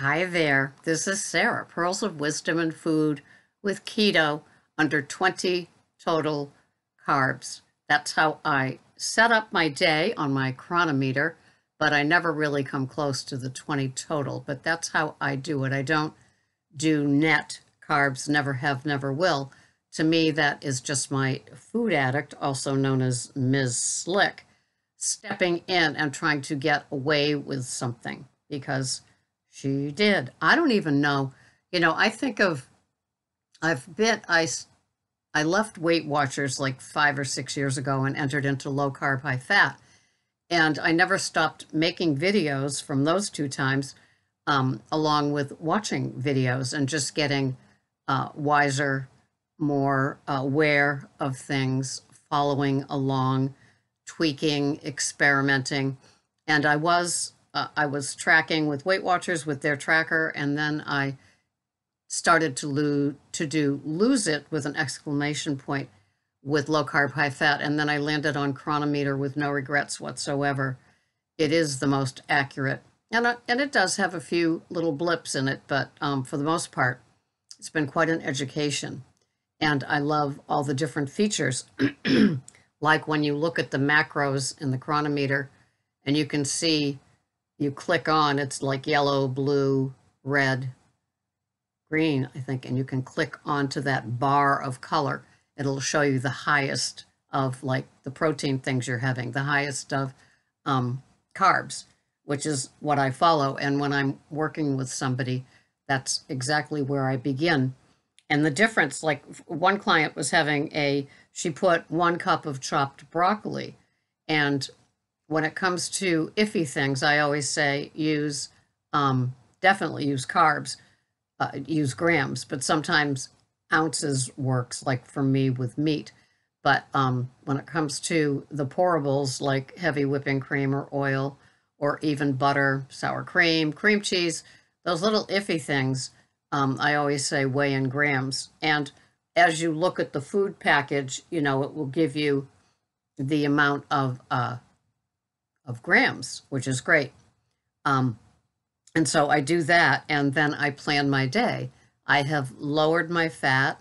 Hi there, this is Sarah, Pearls of Wisdom and Food with Keto under 20 total carbs. That's how I set up my day on my chronometer, but I never really come close to the 20 total, but that's how I do it. I don't do net carbs, never have, never will. To me, that is just my food addict, also known as Ms. Slick, stepping in and trying to get away with something because she did. I don't even know. I think of, I've been, I left Weight Watchers like 5 or 6 years ago and entered into low carb, high fat. And I never stopped making videos from those 2 times, along with watching videos and just getting wiser, more aware of things, following along, tweaking, experimenting. And I was tracking with Weight Watchers with their tracker, and then I started to lose it with an exclamation point with low carb, high fat, and then I landed on Chronometer with no regrets whatsoever. It is the most accurate, and it does have a few little blips in it, but for the most part, it's been quite an education. And I love all the different features, like when you look at the macros in the Chronometer, and you can see, you click on, it's like yellow, blue, red, green, I think, and you can click onto that bar of color. It'll show you the highest of like the protein things you're having, the highest of carbs, which is what I follow. And when I'm working with somebody, that's exactly where I begin. And the difference, like one client was she put 1 cup of chopped broccoli. And when it comes to iffy things, I always say definitely use carbs, use grams, but sometimes ounces works, like for me with meat. But when it comes to the pourables, like heavy whipping cream or oil, or even butter, sour cream, cream cheese, those little iffy things, I always say weigh in grams. And as you look at the food package, it will give you the amount of grams, which is great. And so I do that, and then I plan my day. I have lowered my fat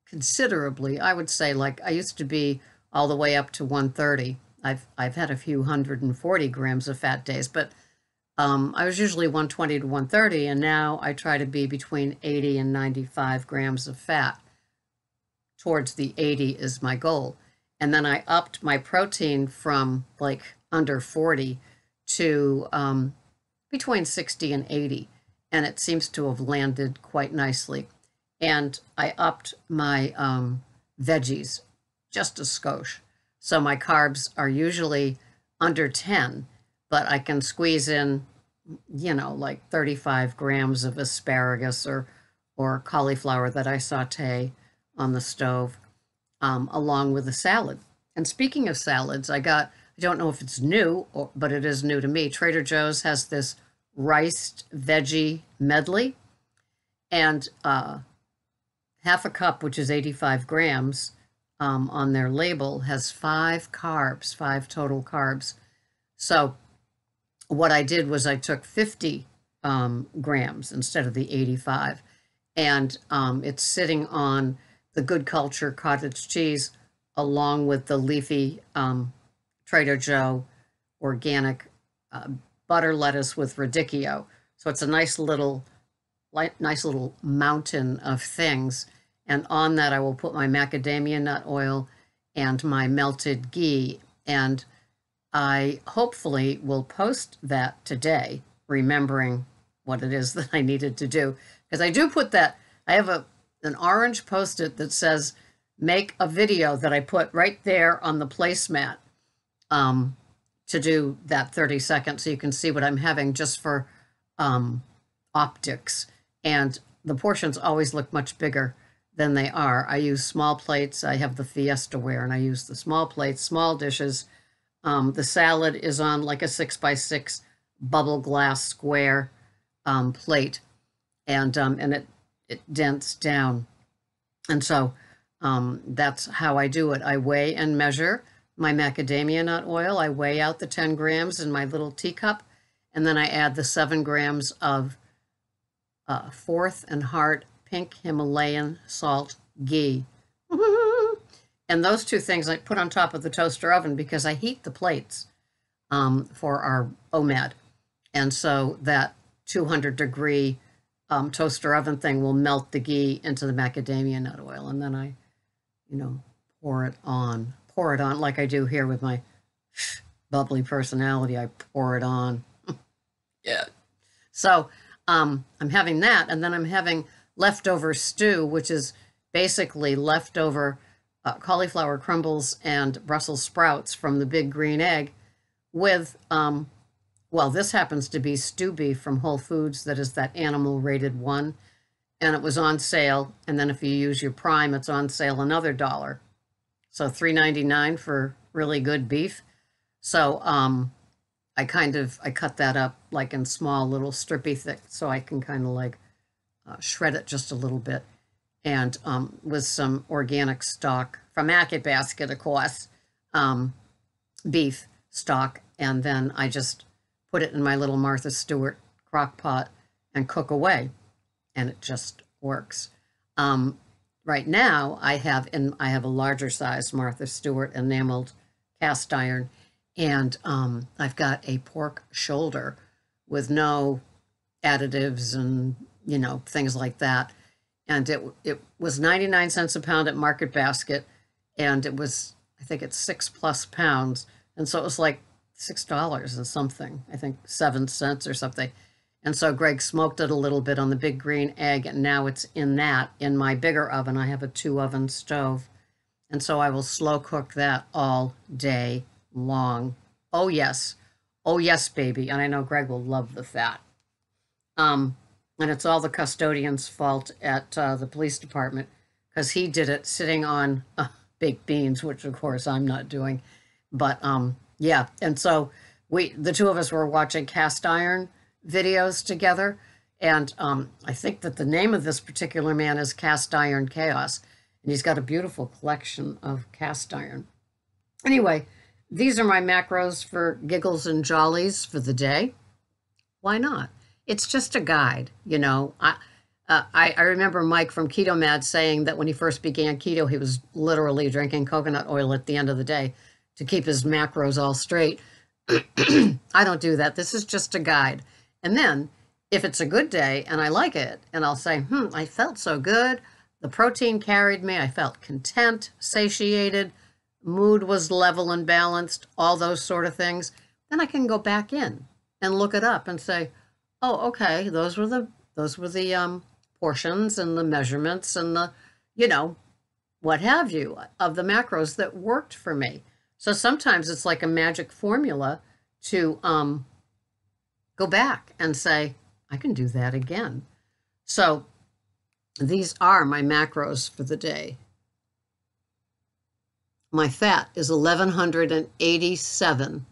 considerably. I would say, like, I used to be all the way up to 130. I've had a few 140 grams of fat days, but I was usually 120 to 130, and now I try to be between 80 and 95 grams of fat. Towards the 80 is my goal. And then I upped my protein from like under 40 to between 60 and 80. And it seems to have landed quite nicely. And I upped my veggies just a skosh. So my carbs are usually under 10, but I can squeeze in, like 35 grams of asparagus or cauliflower that I saute on the stove, along with a salad. And speaking of salads, I don't know if it's new, but it is new to me. Trader Joe's has this riced veggie medley, and half a cup, which is 85 grams, on their label, has 5 carbs, 5 total carbs. So what I did was I took 50 grams instead of the 85, and it's sitting on the Good Culture cottage cheese, along with the leafy Trader Joe organic butter lettuce with radicchio. So it's a nice little mountain of things. And on that, I will put my macadamia nut oil and my melted ghee. And I hopefully will post that today, remembering what it is that I needed to do. Because I do put that, I have an orange Post-it that says, make a video, that I put right there on the placemat to do that 30 seconds so you can see what I'm having, just for optics. And the portions always look much bigger than they are. I use small plates. I have the Fiesta ware, and I use the small plates, small dishes. The salad is on like a 6x6 bubble glass square plate, and it dents down. And so that's how I do it. I weigh and measure my macadamia nut oil. I weigh out the 10 grams in my little teacup, And then I add the 7 grams of Fourth and Heart pink Himalayan salt ghee. And those two things I put on top of the toaster oven because I heat the plates for our OMAD. And so that 200-degree toaster oven thing will melt the ghee into the macadamia nut oil. And then I, pour it on like I do here with my bubbly personality. I pour it on. Yeah. So I'm having that, and then I'm having leftover stew, which is basically leftover cauliflower crumbles and Brussels sprouts from the big green egg with, this happens to be stew beef from Whole Foods that is that animal rated one, and it was on sale, and then if you use your Prime, it's on sale another $1. So $3.99 for really good beef. So I cut that up like in small little strippy thick so I can kind of like shred it just a little bit. And with some organic stock from Market Basket, of course, beef stock. And then I just put it in my little Martha Stewart crock pot and cook away. And it just works. Right now, I have a larger size Martha Stewart enameled cast iron, and I've got a pork shoulder with no additives and things like that. And it was 99 cents a pound at Market Basket, and it was, I think it's 6+ pounds, and so it was like $6 and something. I think 7 cents or something. And so Greg smoked it a little bit on the big green egg, and now it's in my bigger oven. I have a 2-oven stove. And so I will slow cook that all day long. Oh, yes. Oh, yes, baby. And I know Greg will love the fat. And it's all the custodian's fault at the police department because he did it sitting on baked beans, which, of course, I'm not doing. But, yeah. And so the two of us were watching cast iron videos together, and I think that the name of this particular man is Cast Iron Chaos, and he's got a beautiful collection of cast iron. Anyway, these are my macros for giggles and jollies for the day. Why not? It's just a guide, I remember Mike from Keto Mad saying that when he first began keto, he was literally drinking coconut oil at the end of the day to keep his macros all straight. I don't do that. This is just a guide. And then if it's a good day and I like it, and I'll say, I felt so good. The protein carried me. I felt content, satiated, mood was level and balanced, all those sort of things. Then I can go back in and look it up and say, oh, okay, those were the portions and the measurements and the, what have you of the macros that worked for me. So sometimes it's like a magic formula to go back and say, I can do that again. So these are my macros for the day. My fat is 1,187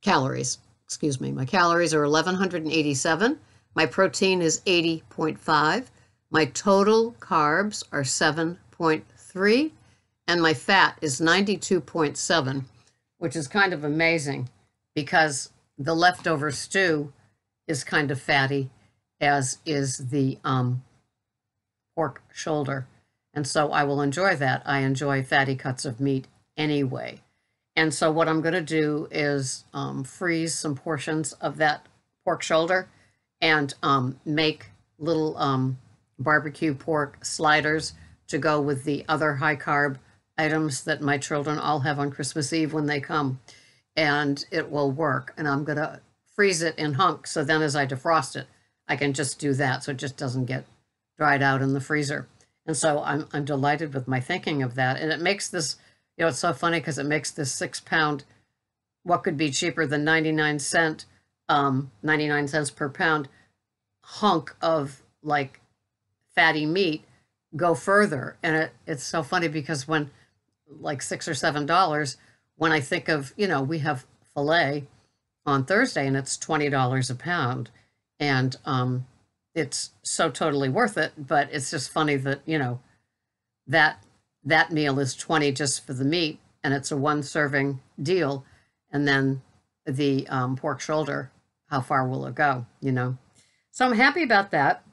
calories. Excuse me. My calories are 1,187. My protein is 80.5. My total carbs are 7.3. And my fat is 92.7, which is kind of amazing because the leftover stew is kind of fatty, as is the pork shoulder. And so I will enjoy that. I enjoy fatty cuts of meat anyway. And so what I'm going to do is freeze some portions of that pork shoulder and make little barbecue pork sliders to go with the other high-carb items that my children all have on Christmas Eve when they come. And it will work. And I'm going to freeze it in hunks. So then as I defrost it, I can just do that so it just doesn't get dried out in the freezer. And so I'm delighted with my thinking of that. And it makes this, it's so funny because it makes this 6-pound, what could be cheaper than 99 cents per pound hunk of like fatty meat go further. And it's so funny because when like $6 or $7, when I think of, we have filet on Thursday and it's $20 a pound, and it's so totally worth it. But it's just funny that, that meal is $20 just for the meat, and it's a 1-serving deal. And then the pork shoulder, how far will it go, you know? So I'm happy about that.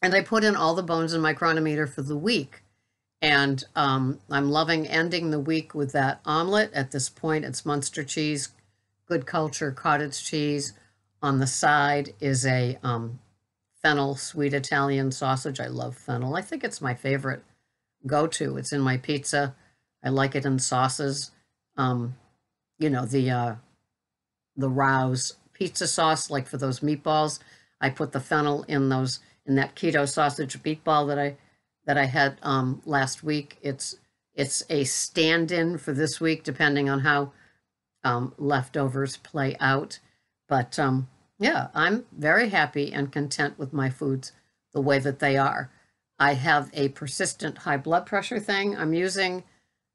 And I put in all the bones in my chronometer for the week. And I'm loving ending the week with that omelet. At this point, it's Munster cheese, Good Culture cottage cheese. On the side is a fennel sweet Italian sausage. I love fennel. I think it's my favorite go-to. It's in my pizza. I like it in sauces. You know, the Rouse pizza sauce, like for those meatballs. I put the fennel in that keto sausage meatball that I had last week. It's a stand-in for this week, depending on how leftovers play out. But yeah, I'm very happy and content with my foods the way that they are. I have a persistent high blood pressure thing. I'm using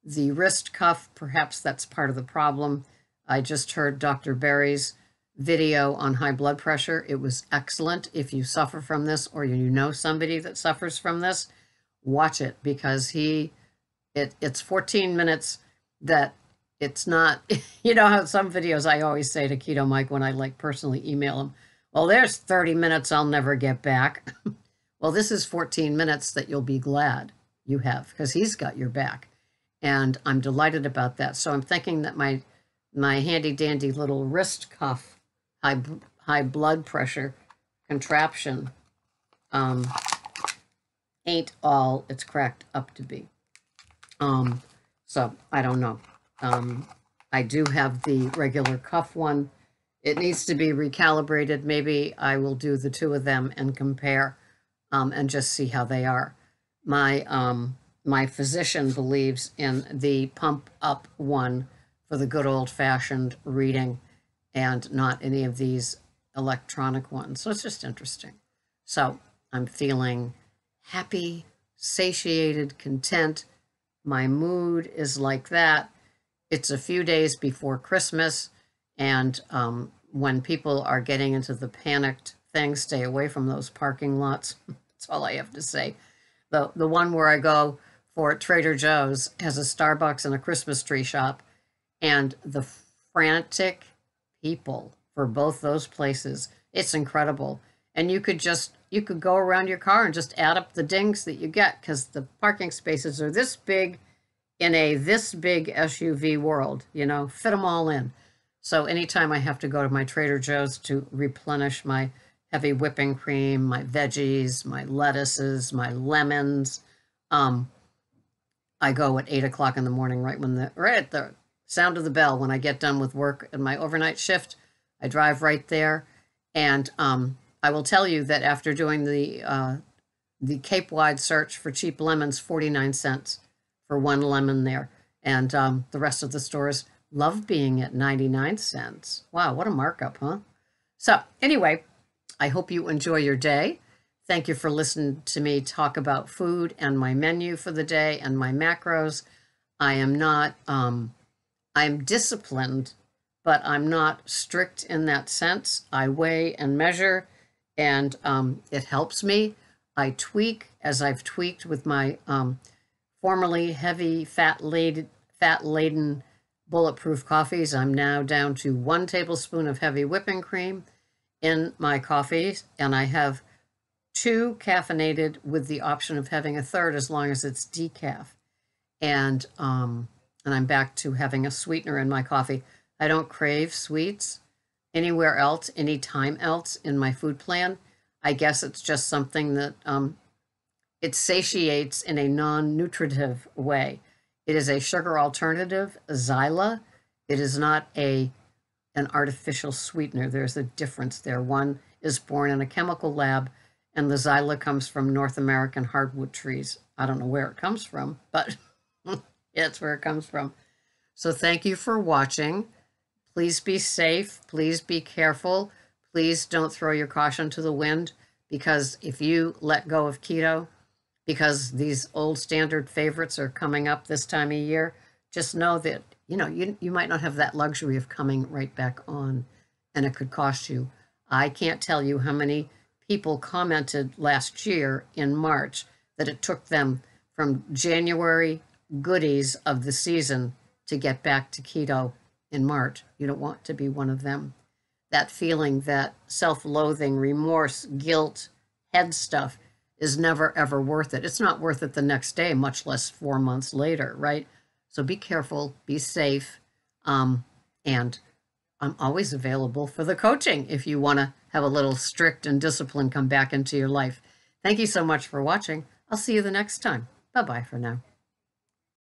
the wrist cuff. Perhaps that's part of the problem. I just heard Dr. Berry's video on high blood pressure. It was excellent. If you suffer from this or you know somebody that suffers from this, watch it, because it's 14 minutes that it's not, you know how some videos I always say to Keto Mike when I like personally email him, well, there's 30 minutes I'll never get back. Well, this is 14 minutes that you'll be glad you have, because he's got your back. And I'm delighted about that. So I'm thinking that my handy dandy little wrist cuff, high blood pressure contraption, ain't all it's cracked up to be. So I don't know. I do have the regular cuff one. It needs to be recalibrated. Maybe I will do the two of them and compare and just see how they are. My physician believes in the pump up one for the good old-fashioned reading and not any of these electronic ones. So it's just interesting. So I'm feeling happy, satiated, content. My mood is like that. It's a few days before Christmas, and when people are getting into the panicked thing, stay away from those parking lots. That's all I have to say. The one where I go for Trader Joe's has a Starbucks and a Christmas tree shop, and the frantic people for both those places, it's incredible. And you could go around your car and just add up the dings that you get, because the parking spaces are this big in this big SUV world, you know, fit them all in. So anytime I have to go to my Trader Joe's to replenish my heavy whipping cream, my veggies, my lettuces, my lemons, I go at 8 o'clock in the morning, right at the sound of the bell. When I get done with work and my overnight shift, I drive right there. And I will tell you that after doing the Cape-wide search for cheap lemons, 49 cents for one lemon there. And the rest of the stores love being at 99 cents. Wow, what a markup, huh? So anyway, I hope you enjoy your day. Thank you for listening to me talk about food and my menu for the day and my macros. I'm disciplined, but I'm not strict in that sense. I weigh and measure, and it helps me. I tweak, as I've tweaked with my formerly heavy fat-laden bulletproof coffees. I'm now down to 1 tablespoon of heavy whipping cream in my coffees, and I have 2 caffeinated with the option of having a third as long as it's decaf. And I'm back to having a sweetener in my coffee. I don't crave sweets anywhere else, anytime else in my food plan. I guess it's just something that it satiates in a non-nutritive way. It is a sugar alternative, Xyla. It is not an artificial sweetener. There's a difference there. One is born in a chemical lab, and the Xyla comes from North American hardwood trees. I don't know where it comes from, but it's where it comes from. So thank you for watching. Please be safe. Please be careful. Please don't throw your caution to the wind, because if you let go of keto, because these old standard favorites are coming up this time of year, just know that, you know, you might not have that luxury of coming right back on, and it could cost you. I can't tell you how many people commented last year in March that it took them from January goodies of the season to get back to keto in March. You don't want to be one of them. that feeling, that self-loathing, remorse, guilt, head stuff is never, ever worth it. It's not worth it the next day, much less 4 months later, right? So be careful, be safe, and I'm always available for the coaching if you want to have a little strict and discipline come back into your life. Thank you so much for watching. I'll see you the next time. Bye-bye for now.